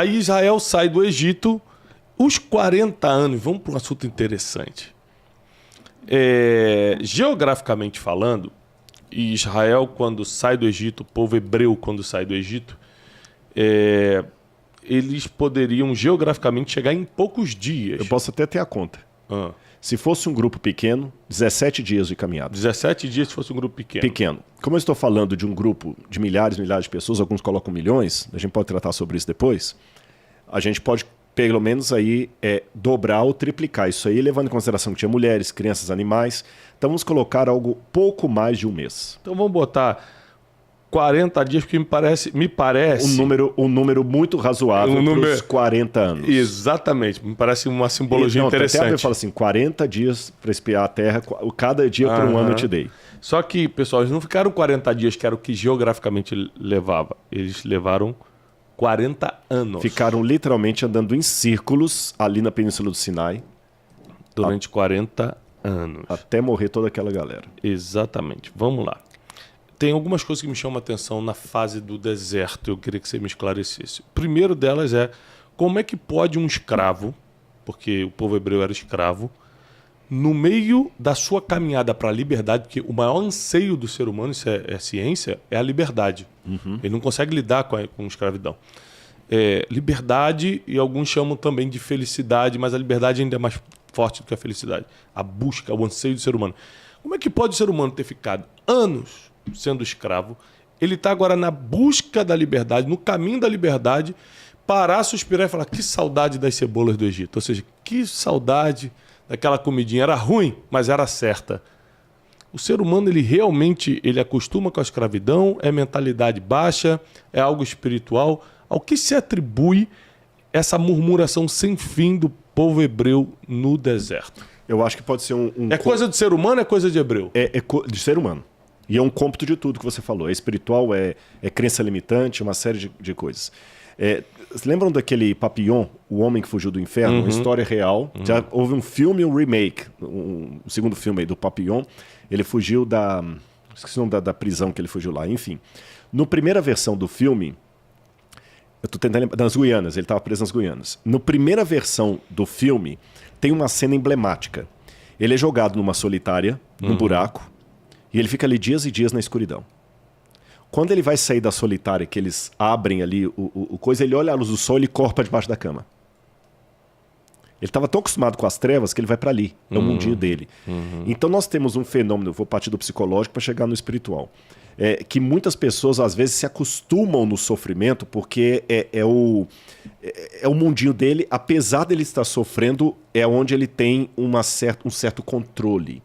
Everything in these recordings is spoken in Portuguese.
Aí Israel sai do Egito, os 40 anos, vamos para um assunto interessante. Geograficamente falando, Israel, quando sai do Egito, o povo hebreu, quando sai do Egito, eles poderiam geograficamente chegar em poucos dias. Eu posso até ter a conta. Se fosse um grupo pequeno, 17 dias de caminhada. 17 dias se fosse um grupo pequeno. Pequeno. Como eu estou falando de um grupo de milhares de pessoas, alguns colocam milhões, a gente pode tratar sobre isso depois, a gente pode, pelo menos, aí dobrar ou triplicar isso aí, levando em consideração que tinha mulheres, crianças, animais. Então vamos colocar algo pouco mais de um mês. Então vamos botar 40 dias, porque me parece... Um número muito razoável para os 40 anos. Exatamente, me parece uma simbologia interessante. Até eu falo assim, 40 dias para espiar a terra, cada dia por um ano eu te dei. Só que, pessoal, eles não ficaram 40 dias, que era o que geograficamente levava. Eles levaram 40 anos. Ficaram literalmente andando em círculos ali na Península do Sinai. Durante 40 anos. Até morrer toda aquela galera. Exatamente. Vamos lá. Tem algumas coisas que me chamam a atenção na fase do deserto. Eu queria que você me esclarecesse. O primeiro delas é como é que pode um escravo, porque o povo hebreu era escravo, no meio da sua caminhada para a liberdade, porque o maior anseio do ser humano, isso é ciência, é a liberdade. Ele não consegue lidar com escravidão. Liberdade, e alguns chamam também de felicidade, mas a liberdade ainda é mais forte do que a felicidade. A busca, o anseio do ser humano. Como é que pode o ser humano ter ficado anos sendo escravo, ele está agora na busca da liberdade, no caminho da liberdade, parar, suspirar e falar que saudade das cebolas do Egito. Ou seja, que saudade daquela comidinha. Era ruim, mas era certa. O ser humano, ele realmente acostuma com a escravidão, é mentalidade baixa, é algo espiritual. Ao que se atribui essa murmuração sem fim do povo hebreu no deserto? Eu acho que pode ser É coisa de ser humano ou é coisa de hebreu? É de ser humano. E é um cômputo de tudo que você falou. É espiritual, é crença limitante, uma série de coisas. Lembram daquele Papillon, o homem que fugiu do inferno? Uma história real. Já houve um filme, um remake, um segundo filme aí do Papillon. Ele fugiu esqueci o nome da prisão que ele fugiu lá. Enfim, na primeira versão do filme, eu estou tentando lembrar, nas Guianas, ele estava preso nas Guianas. Na primeira versão do filme, tem uma cena emblemática. Ele é jogado numa solitária, num buraco, e ele fica ali dias e dias na escuridão. Quando ele vai sair da solitária, que eles abrem ali o coisa, ele olha a luz do sol e corre para debaixo da cama. Ele estava tão acostumado com as trevas que ele vai para ali, é o mundinho dele. Então nós temos um fenômeno, eu vou partir do psicológico para chegar no espiritual, que muitas pessoas às vezes se acostumam no sofrimento porque é o mundinho dele, apesar dele estar sofrendo, é onde ele tem um certo controle.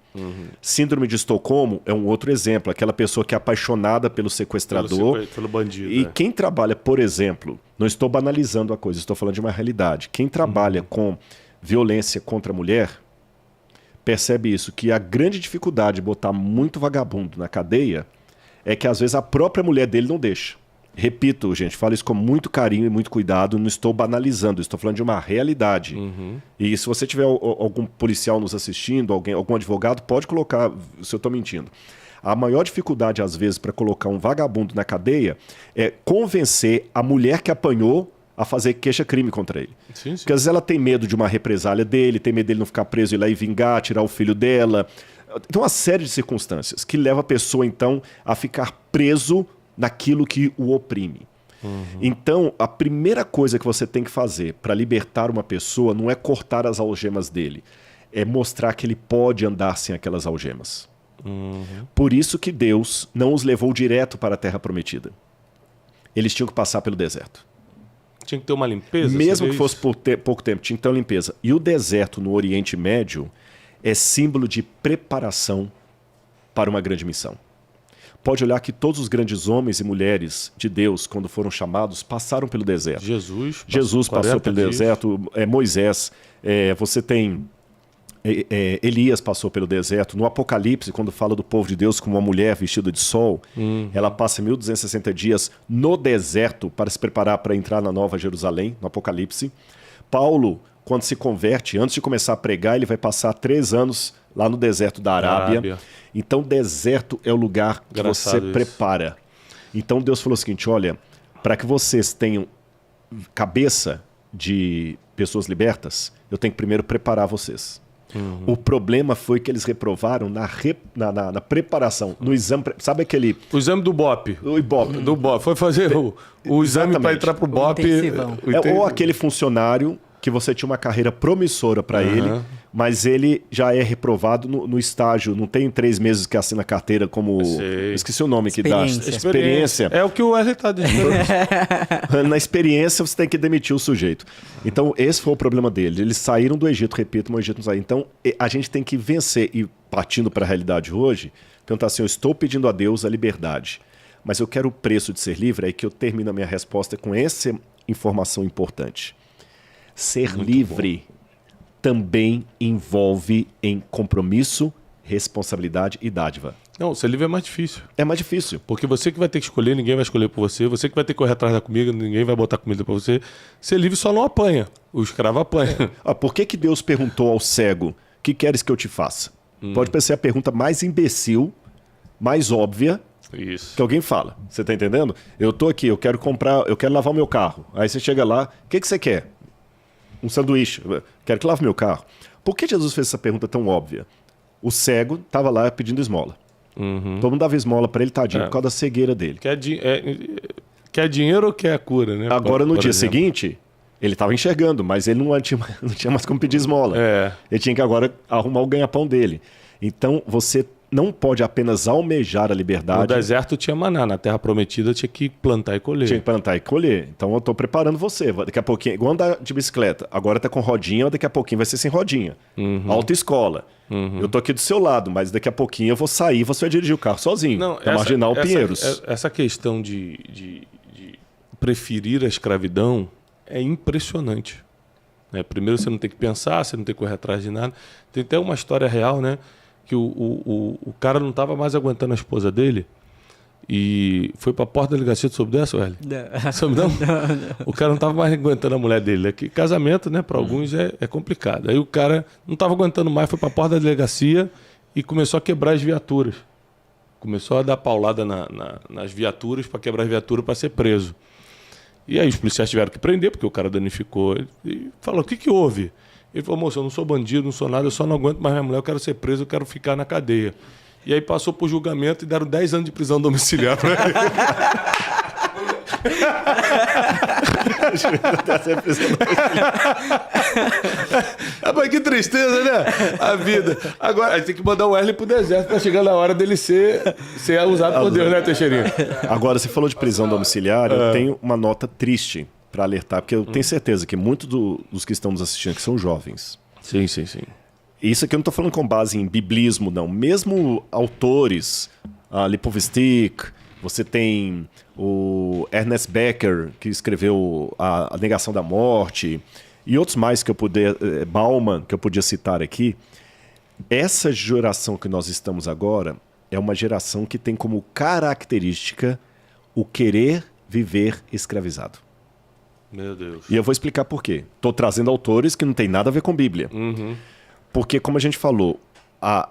Síndrome de Estocolmo é um outro exemplo, aquela pessoa que é apaixonada pelo sequestrador. Pelo bandido. E quem trabalha, por exemplo, não estou banalizando a coisa, estou falando de uma realidade. Quem trabalha com violência contra a mulher, percebe isso, que a grande dificuldade de botar muito vagabundo na cadeia é que às vezes a própria mulher dele não deixa. Repito, gente, falo isso com muito carinho e muito cuidado, não estou banalizando, estou falando de uma realidade. E se você tiver algum policial nos assistindo, algum advogado, pode colocar se eu estou mentindo. A maior dificuldade, às vezes, para colocar um vagabundo na cadeia é convencer a mulher que apanhou a fazer queixa-crime contra ele. Sim. Porque às vezes ela tem medo de uma represália dele, tem medo dele não ficar preso e ir lá e vingar, tirar o filho dela. Tem uma série de circunstâncias que leva a pessoa, então, a ficar preso naquilo que o oprime. Então, a primeira coisa que você tem que fazer para libertar uma pessoa não é cortar as algemas dele, é mostrar que ele pode andar sem aquelas algemas. Por isso que Deus não os levou direto para a Terra Prometida. Eles tinham que passar pelo deserto. Tinha que ter uma limpeza? Mesmo que fosse por pouco tempo, tinha que ter uma limpeza. E o deserto no Oriente Médio é símbolo de preparação para uma grande missão. Pode olhar que todos os grandes homens e mulheres de Deus, quando foram chamados, passaram pelo deserto. Jesus passou pelo deserto, Moisés, você tem Elias passou pelo deserto. No Apocalipse, quando fala do povo de Deus como uma mulher vestida de sol, ela passa 1260 dias no deserto para se preparar para entrar na Nova Jerusalém, no Apocalipse. Paulo, quando se converte, antes de começar a pregar, ele vai passar 3 anos lá no deserto da Arábia. Então, deserto é o lugar que você prepara. Então, Deus falou o seguinte, olha, para que vocês tenham cabeça de pessoas libertas, eu tenho que primeiro preparar vocês. O problema foi que eles reprovaram na preparação, no exame. Sabe aquele. O exame do BOP. O Ibope. Do BOP. Foi fazer o exame para entrar pro BOP. Ou aquele funcionário que você tinha uma carreira promissora para ele, mas ele já é reprovado no estágio. Não tem 3 meses que assina a carteira como. Esqueci o nome que dá. Experiência. É o que o Wesley está dizendo. Na experiência, você tem que demitir o sujeito. Então, esse foi o problema deles. Eles saíram do Egito, repito, mas o Egito não saiu. Então, a gente tem que vencer. E partindo para a realidade hoje, perguntar assim: eu estou pedindo a Deus a liberdade, mas eu quero o preço de ser livre. É aí que eu termino a minha resposta com essa informação importante. Ser muito livre também envolve em compromisso, responsabilidade e dádiva. Não, ser livre é mais difícil. É mais difícil. Porque você que vai ter que escolher, ninguém vai escolher por você. Você que vai ter que correr atrás da comida, ninguém vai botar comida para você. Ser livre só não apanha. O escravo apanha. Por que Deus perguntou ao cego: que queres que eu te faça? Pode parecer a pergunta mais imbecil, mais óbvia que alguém fala. Você tá entendendo? Eu tô aqui, eu quero lavar o meu carro. Aí você chega lá: o que você quer? Um sanduíche. Quero que lave meu carro. Por que Jesus fez essa pergunta tão óbvia? O cego estava lá pedindo esmola. Todo mundo dava esmola para ele, tadinho, por causa da cegueira dele. Quer dinheiro ou quer a cura, né? Agora, no dia seguinte, ele estava enxergando, mas ele não tinha mais como pedir esmola. Ele tinha que agora arrumar o ganha-pão dele. Então, você não pode apenas almejar a liberdade. No deserto tinha maná, na terra prometida tinha que plantar e colher. Tinha que plantar e colher. Então eu estou preparando você. Daqui a pouquinho, igual andar de bicicleta, agora está com rodinha, daqui a pouquinho vai ser sem rodinha. Autoescola. Eu tô aqui do seu lado, mas daqui a pouquinho eu vou sair e você vai dirigir o carro sozinho. Na Marginal Pinheiros. Essa questão de preferir a escravidão é impressionante. Primeiro você não tem que pensar, você não tem que correr atrás de nada. Tem até uma história real, né? Que o cara não estava mais aguentando a esposa dele e foi para a porta da delegacia. Tu soube dessa, Wesley? Não. Soube não? O cara não estava mais aguentando a mulher dele. Que casamento, né, para alguns é complicado. Aí o cara não estava aguentando mais, foi para a porta da delegacia e começou a quebrar as viaturas. Começou a dar paulada nas viaturas para quebrar as viaturas para ser preso. E aí os policiais tiveram que prender, porque o cara danificou. E falou: o que houve? Ele falou: moço, eu não sou bandido, não sou nada, eu só não aguento mais minha mulher, eu quero ser preso, eu quero ficar na cadeia. E aí passou por julgamento e deram 10 anos de prisão domiciliar pra ele. Mas que tristeza, né? A vida. Agora, a gente tem que mandar o Wesley pro deserto pra chegar na hora dele ser usado por Deus, né, Teixeirinha? Agora, você falou de prisão domiciliar, eu tenho uma nota triste para alertar, porque eu tenho certeza que muitos dos que estão nos assistindo aqui são jovens. Sim. Isso aqui eu não estou falando com base em biblismo, não. Mesmo autores, Lipovetsky, você tem o Ernest Becker, que escreveu a Negação da Morte, e outros mais que eu Bauman, que eu podia citar aqui. Essa geração que nós estamos agora é uma geração que tem como característica o querer viver escravizado. Meu Deus. E eu vou explicar por quê. Estou trazendo autores que não tem nada a ver com Bíblia. Porque, como a gente falou, a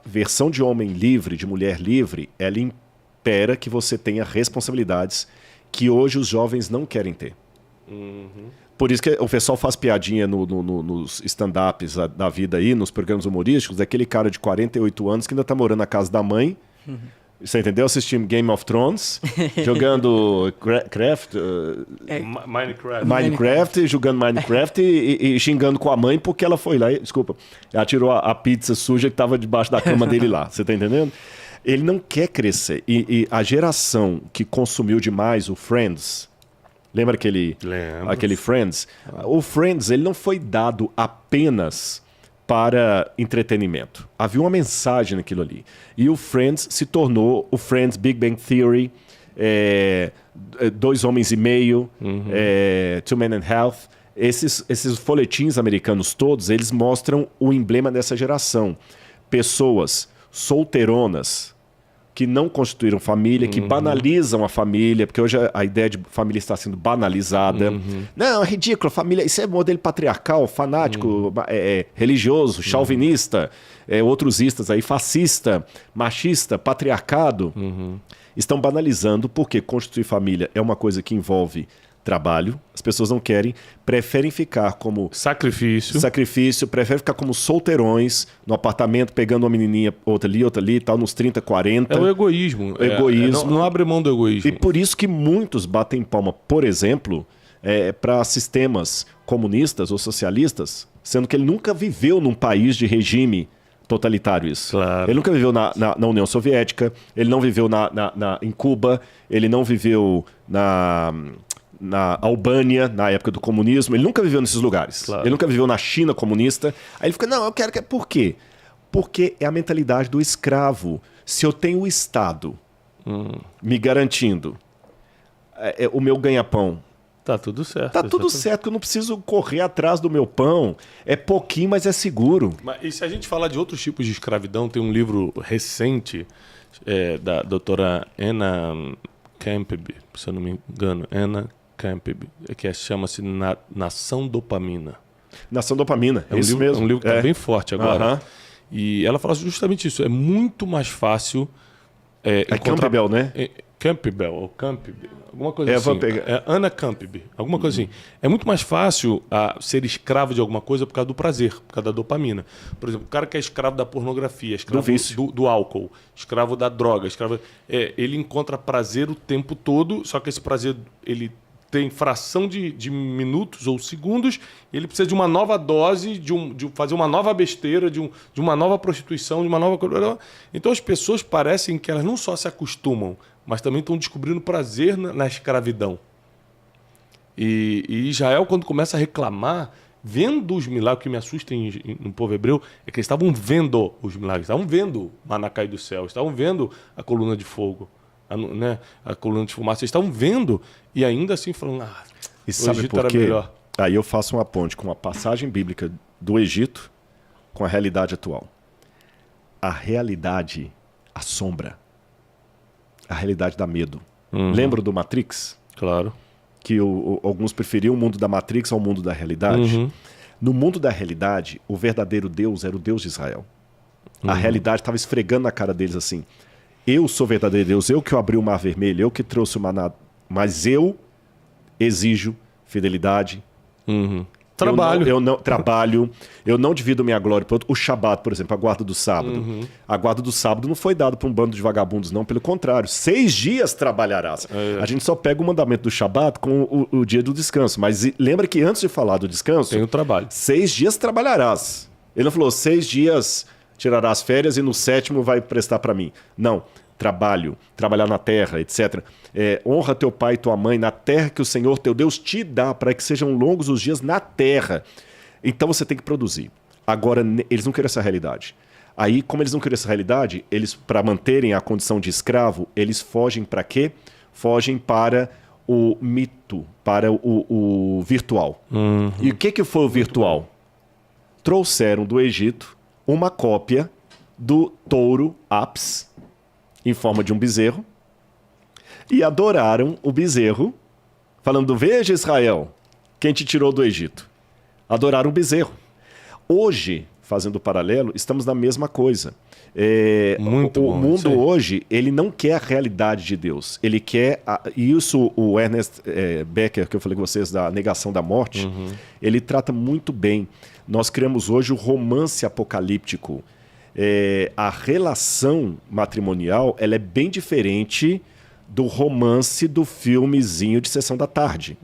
versão de homem livre, de mulher livre, ela impera que você tenha responsabilidades que hoje os jovens não querem ter. Por isso que o pessoal faz piadinha nos stand-ups da vida aí, nos programas humorísticos, daquele cara de 48 anos que ainda está morando na casa da mãe. Você entendeu? Assistindo Game of Thrones, jogando Minecraft, jogando Minecraft e xingando com a mãe porque ela foi lá e, desculpa, ela tirou a pizza suja que estava debaixo da cama dele lá. Você tá entendendo? Ele não quer crescer. E a geração que consumiu demais o Friends, lembra aquele Friends? O Friends, ele não foi dado apenas para entretenimento. Havia uma mensagem naquilo ali. E o Friends se tornou o Friends Big Bang Theory, 2 Homens e Meio, Two Men and Health. Esses folhetins americanos todos, eles mostram o emblema dessa geração. Pessoas solteironas que não constituíram família, que banalizam a família, porque hoje a ideia de família está sendo banalizada. Não, é ridículo, família, isso é modelo patriarcal, fanático, religioso, chauvinista, outros istas aí, fascista, machista, patriarcado. Estão banalizando porque constituir família é uma coisa que envolve trabalho, as pessoas não querem, preferem ficar como sacrifício, preferem ficar como solteirões no apartamento, pegando uma menininha, outra ali, tal, nos 30, 40. É o egoísmo. Não abre mão do egoísmo. E por isso que muitos batem palma, por exemplo, para sistemas comunistas ou socialistas, sendo que ele nunca viveu num país de regime totalitário isso. Claro. Ele nunca viveu na União Soviética, ele não viveu em Cuba, ele não viveu na Albânia, na época do comunismo, ele nunca viveu nesses lugares. Claro. Ele nunca viveu na China comunista. Aí ele fica, não, eu quero... Por quê? Porque é a mentalidade do escravo. Se eu tenho o Estado me garantindo o meu ganha-pão, tá tudo certo. tá tudo certo, que eu não preciso correr atrás do meu pão. É pouquinho, mas é seguro. Mas, e se a gente falar de outros tipos de escravidão, tem um livro recente da doutora Anna Campbell, se eu não me engano, Anna Campbell, que chama-se Nação Dopamina. Nação Dopamina, é isso mesmo. É um livro que está bem forte agora. Aham. E ela fala justamente isso. É muito mais fácil... Campbell, né? Campbell, ou Campbell, alguma coisa assim. Vou pegar. Anna Campbell, alguma coisa assim. É muito mais fácil ser escravo de alguma coisa por causa do prazer, por causa da dopamina. Por exemplo, o cara que é escravo da pornografia, escravo Do vício. do álcool, escravo da droga, ele encontra prazer o tempo todo, só que esse prazer ele tem fração de minutos ou segundos, e ele precisa de uma nova dose, de fazer uma nova besteira, de uma nova prostituição, de uma nova... Então as pessoas parecem que elas não só se acostumam, mas também estão descobrindo prazer na escravidão. E Israel, quando começa a reclamar, vendo os milagres, o que me assusta no povo hebreu, é que eles estavam vendo os milagres, estavam vendo maná cair do céu, estavam vendo a coluna de fogo, a coluna de fumaça, eles estavam vendo e ainda assim falando, E o sabe Egito por era quê? melhor. Aí eu faço uma ponte com a passagem bíblica do Egito com a realidade atual. A realidade assombra. A realidade dá medo. Lembra do Matrix? Claro. Que alguns preferiam o mundo da Matrix ao mundo da realidade. Uhum. No mundo da realidade, o verdadeiro Deus era o Deus de Israel. A realidade estava esfregando na cara deles assim. Eu sou o verdadeiro Deus, eu que abri o mar vermelho, eu que trouxe o maná, mas eu exijo fidelidade. Trabalho. Eu não divido minha glória para outro. O Shabat, por exemplo, a guarda do sábado. A guarda do sábado não foi dada para um bando de vagabundos, não. Pelo contrário, 6 dias trabalharás. A gente só pega o mandamento do Shabat com o dia do descanso. Mas lembra que antes de falar do descanso, Tem o trabalho. 6 dias trabalharás. Ele não falou 6 dias tirarás férias e no 7º vai prestar para mim. Não. Trabalhar na terra, etc. Honra teu pai e tua mãe na terra que o Senhor teu Deus te dá, para que sejam longos os dias na terra. Então você tem que produzir. Agora, eles não querem essa realidade. Aí, como eles não querem essa realidade, eles, para manterem a condição de escravo, eles fogem para quê? Fogem para o mito, para o virtual. E o que foi o virtual? Trouxeram do Egito uma cópia do touro Apis, em forma de um bezerro, e adoraram o bezerro, falando, veja Israel, quem te tirou do Egito. Adoraram o bezerro. Hoje, fazendo o paralelo, estamos na mesma coisa. O mundo hoje, ele não quer a realidade de Deus. Ele quer... E isso, o Ernest Becker, que eu falei com vocês, da negação da morte, ele trata muito bem. Nós criamos hoje o romance apocalíptico. A relação matrimonial, ela é bem diferente do romance do filmezinho de sessão da tarde.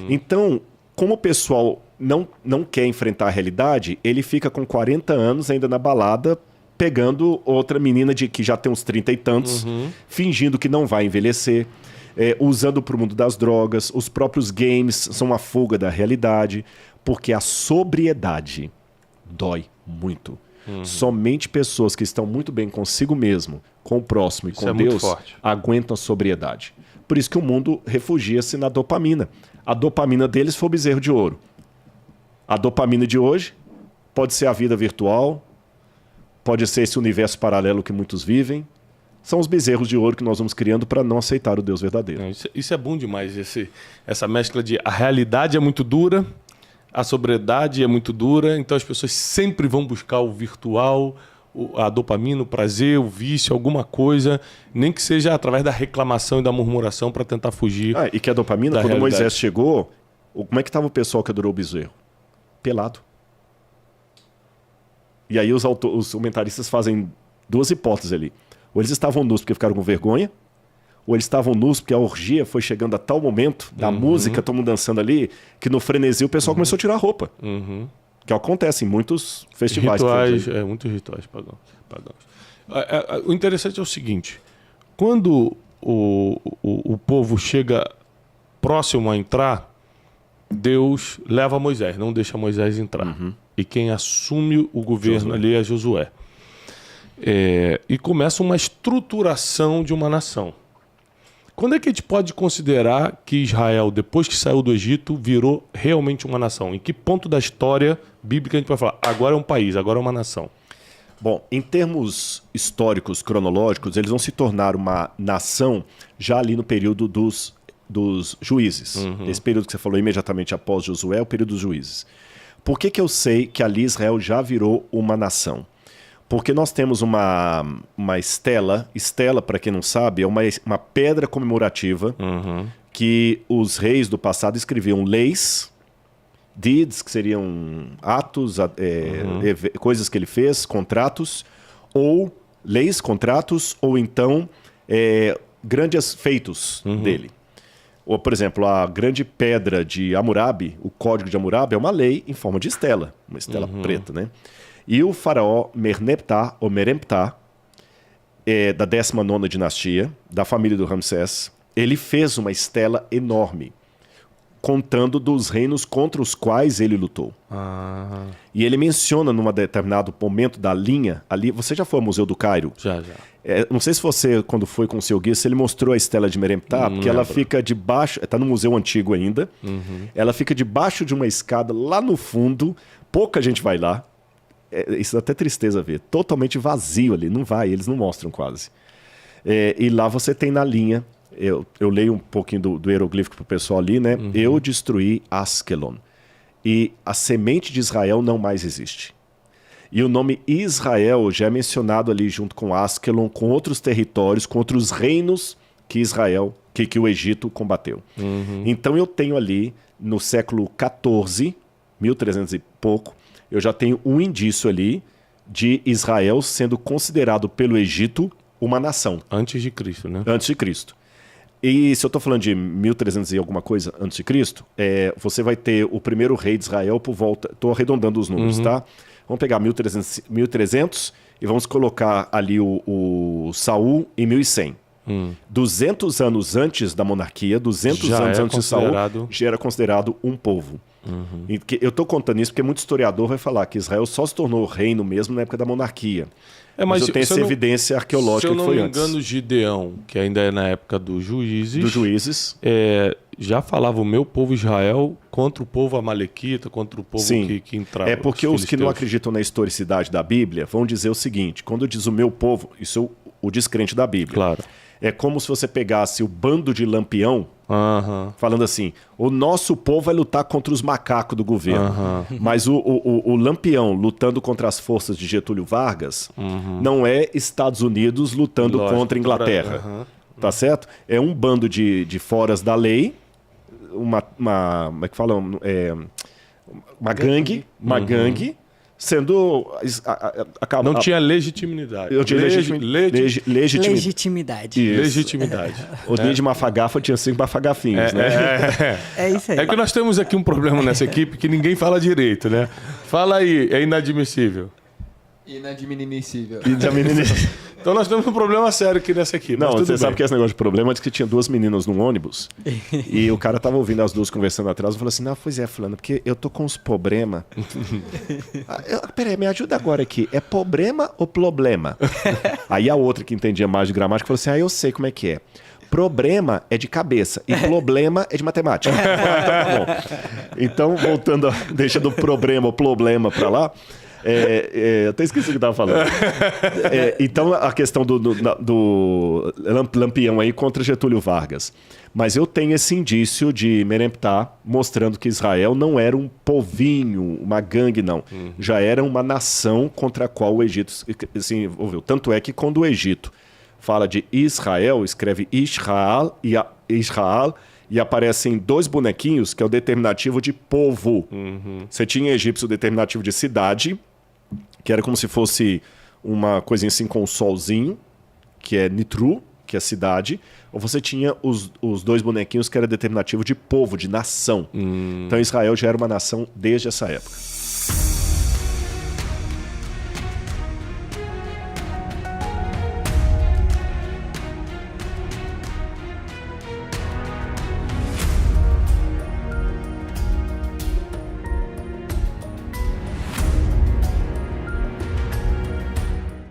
Então, como o pessoal não quer enfrentar a realidade, ele fica com 40 anos ainda na balada, pegando outra menina que já tem uns 30 e tantos, fingindo que não vai envelhecer, usando para o mundo das drogas. Os próprios games são uma fuga da realidade, porque a sobriedade dói muito. Somente pessoas que estão muito bem consigo mesmo, com o próximo e com Deus, aguentam a sobriedade. Por isso que o mundo refugia-se na dopamina. A dopamina deles foi o bezerro de ouro. A dopamina de hoje pode ser a vida virtual, pode ser esse universo paralelo que muitos vivem. São os bezerros de ouro que nós vamos criando para não aceitar o Deus verdadeiro. Isso é bom demais, essa mescla de a realidade é muito dura, a sobriedade é muito dura, então as pessoas sempre vão buscar o virtual, a dopamina, o prazer, o vício, alguma coisa, nem que seja através da reclamação e da murmuração para tentar fugir. E que a dopamina, quando realidade. Moisés chegou, como é que estava o pessoal que adorou o bezerro? Pelado. E aí os comentaristas fazem duas hipóteses ali. Ou eles estavam nus porque ficaram com vergonha, ou eles estavam nus porque a orgia foi chegando a tal momento da música, todo mundo dançando ali, que no frenesi o pessoal começou a tirar a roupa. Que acontece em muitos festivais. Rituais, muitos rituais pagãos. O interessante é o seguinte, quando o povo chega próximo a entrar, Deus leva Moisés, não deixa Moisés entrar. E quem assume o governo ali é Josué. E começa uma estruturação de uma nação. Quando é que a gente pode considerar que Israel, depois que saiu do Egito, virou realmente uma nação? Em que ponto da história bíblica a gente pode falar, agora é um país, agora é uma nação? Bom, em termos históricos, cronológicos, eles vão se tornar uma nação já ali no período dos juízes. Esse período que você falou imediatamente após Josué é o período dos juízes. Por que eu sei que ali Israel já virou uma nação? Porque nós temos uma estela, para quem não sabe, é uma pedra comemorativa que os reis do passado escreviam leis, deeds, que seriam atos, coisas que ele fez, contratos, ou leis, contratos, ou então grandes feitos dele. Ou, por exemplo, a grande pedra de Hammurabi, o Código de Hammurabi, é uma lei em forma de estela, uma estela preta, né? E o faraó Merneptah, ou Meremptah, da 19ª dinastia, da família do Ramsés, ele fez uma estela enorme, contando dos reinos contra os quais ele lutou. E ele menciona num determinado momento da linha, ali, você já foi ao Museu do Cairo? Já. Não sei se você, quando foi com o seu guia, se ele mostrou a estela de Meremptah, porque ela fica debaixo, está no museu antigo ainda, ela fica debaixo de uma escada lá no fundo, pouca gente vai lá. Isso dá até tristeza ver. Totalmente vazio ali. Não vai, eles não mostram quase. E lá você tem na linha, eu leio um pouquinho do hieroglífico pro pessoal ali, né? Eu destruí Askelon. E a semente de Israel não mais existe. E o nome Israel já é mencionado ali junto com Askelon, com outros territórios, com outros reinos que que o Egito combateu. Então eu tenho ali, no século XIV, 1300 e pouco, eu já tenho um indício ali de Israel sendo considerado pelo Egito uma nação. Antes de Cristo, né? Antes de Cristo. E se eu estou falando de 1300 e alguma coisa antes de Cristo, você vai ter o primeiro rei de Israel por volta... Estou arredondando os números, tá? Vamos pegar 1300 e vamos colocar ali o Saul em 1100. 200 anos antes da monarquia, 200 anos antes de Saul, já era considerado um povo. E eu estou contando isso porque muito historiador vai falar que Israel só se tornou reino mesmo na época da monarquia. Mas eu tenho essa evidência arqueológica que foi antes. Se eu não me engano, Gideão, que ainda é na época dos juízes, já falava o meu povo Israel contra o povo amalequita, contra o povo que entrava. É porque os que não acreditam na historicidade da Bíblia vão dizer o seguinte, quando diz o meu povo, isso é o descrente da Bíblia. Claro. É como se você pegasse o bando de Lampião, falando assim, o nosso povo vai lutar contra os macacos do governo. Mas o Lampião lutando contra as forças de Getúlio Vargas não é Estados Unidos lutando contra a Inglaterra. Tá certo? É um bando de foras da lei, como é que fala? Uma gangue, sendo... Não tinha legitimidade. Legitimidade. O dia de Mafagafa tinha 5 mafagafinhos, né? É isso aí. É que nós temos aqui um problema nessa equipe que ninguém fala direito, né? Fala aí, é inadmissível. Inadmissível. Então nós temos um problema sério aqui nessa equipe. Não, você sabe que esse negócio de problema é que tinha 2 meninas num ônibus e o cara tava ouvindo as duas conversando atrás e falou assim, não, pois é, fulano, porque eu tô com uns problemas. Peraí, me ajuda agora aqui, é problema ou problema? Aí a outra que entendia mais de gramática falou assim, eu sei como é que é. Problema é de cabeça e problema é de matemática. Tá bom. Então, voltando, deixa do problema ou problema pra lá, Eu até esqueci o que eu estava falando. Então, a questão do Lampião aí contra Getúlio Vargas. Mas eu tenho esse indício de Meremptah mostrando que Israel não era um povinho, uma gangue, não. Já era uma nação contra a qual o Egito se envolveu. Tanto é que quando o Egito fala de Israel, escreve Israel e aparecem 2 bonequinhos, que é o determinativo de povo. Você tinha em egípcio o determinativo de cidade, que era como se fosse uma coisinha assim com um solzinho, que é Nitru, que é cidade, ou você tinha os 2 bonequinhos que era determinativo de povo, de nação. Então Israel já era uma nação desde essa época.